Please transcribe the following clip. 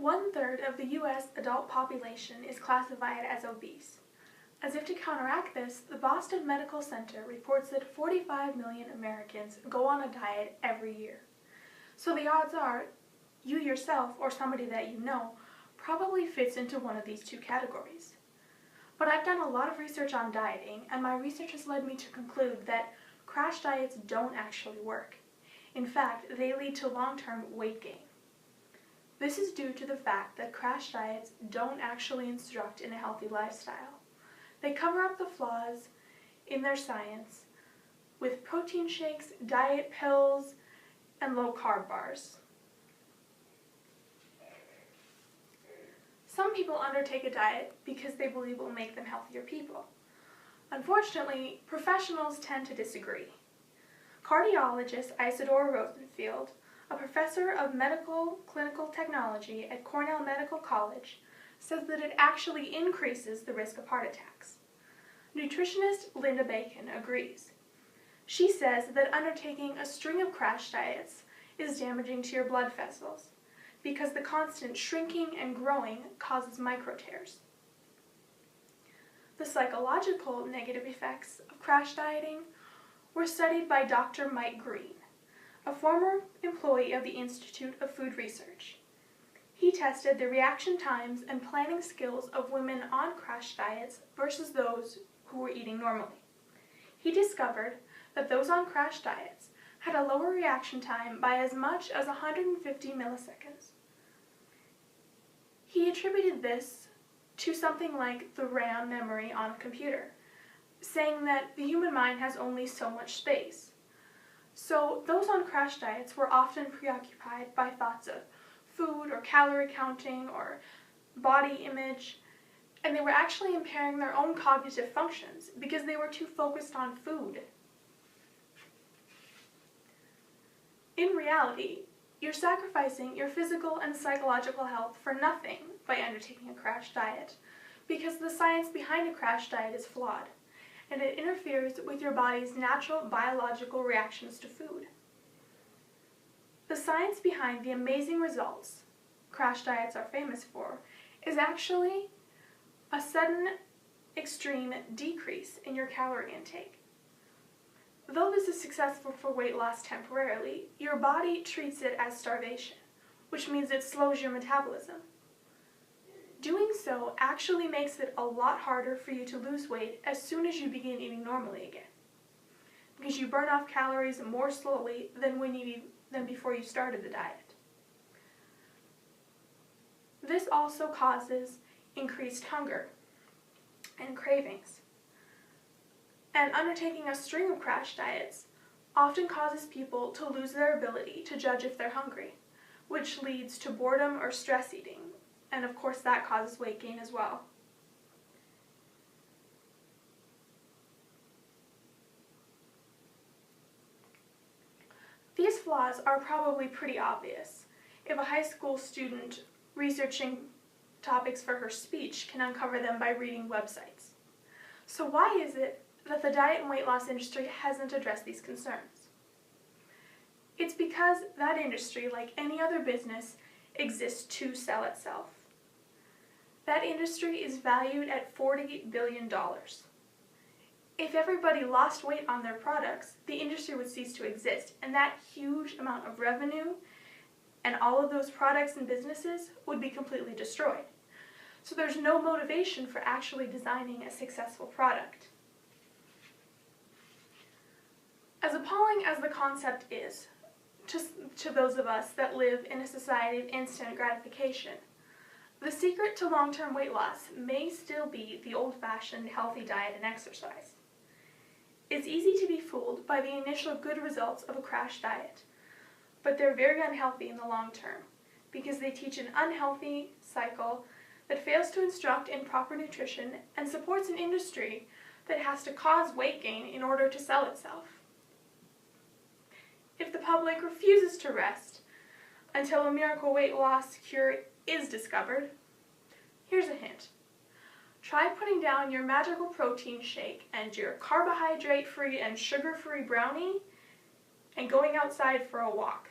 1/3 of the U.S. adult population is classified as obese. As if to counteract this, the Boston Medical Center reports that 45 million Americans go on a diet every year. So the odds are, you yourself or somebody that you know probably fits into one of these two categories. But I've done a lot of research on dieting, and my research has led me to conclude that crash diets don't actually work. In fact, they lead to long-term weight gain. This is due to the fact that crash diets don't actually instruct in a healthy lifestyle. They cover up the flaws in their science with protein shakes, diet pills, and low-carb bars. Some people undertake a diet because they believe it will make them healthier people. Unfortunately, professionals tend to disagree. Cardiologist Isidore Rosenfield, a professor of medical clinical technology at Cornell Medical College, says that it actually increases the risk of heart attacks. Nutritionist Linda Bacon agrees. She says that undertaking a string of crash diets is damaging to your blood vessels because the constant shrinking and growing causes micro tears. The psychological negative effects of crash dieting were studied by Dr. Mike Green, a former employee of the Institute of Food Research. He tested the reaction times and planning skills of women on crash diets versus those who were eating normally. He discovered that those on crash diets had a lower reaction time by as much as 150 milliseconds. He attributed this to something like the RAM memory on a computer, saying that the human mind has only so much space. So those on crash diets were often preoccupied by thoughts of food or calorie counting or body image, and they were actually impairing their own cognitive functions because they were too focused on food. In reality, you're sacrificing your physical and psychological health for nothing by undertaking a crash diet, because the science behind a crash diet is flawed, and it interferes with your body's natural biological reactions to food. The science behind the amazing results crash diets are famous for is actually a sudden, extreme decrease in your calorie intake. Though this is successful for weight loss temporarily, your body treats it as starvation, which means it slows your metabolism. Doing so actually makes it a lot harder for you to lose weight as soon as you begin eating normally again, because you burn off calories more slowly than before you started the diet. This also causes increased hunger and cravings. And undertaking a string of crash diets often causes people to lose their ability to judge if they're hungry, which leads to boredom or stress eating, and of course that causes weight gain as well. These flaws are probably pretty obvious if a high school student researching topics for her speech can uncover them by reading websites. So why is it that the diet and weight loss industry hasn't addressed these concerns? It's because that industry, like any other business, exists to sell itself. That industry is valued at $40 billion. If everybody lost weight on their products, the industry would cease to exist, and that huge amount of revenue and all of those products and businesses would be completely destroyed. So there's no motivation for actually designing a successful product. As appalling as the concept is to those of us that live in a society of instant gratification, the secret to long-term weight loss may still be the old-fashioned healthy diet and exercise. It's easy to be fooled by the initial good results of a crash diet, but they're very unhealthy in the long term because they teach an unhealthy cycle that fails to instruct in proper nutrition and supports an industry that has to cause weight gain in order to sell itself. If the public refuses to rest until a miracle weight loss cure is discovered, here's a hint. Try putting down your magical protein shake and your carbohydrate-free and sugar-free brownie and going outside for a walk.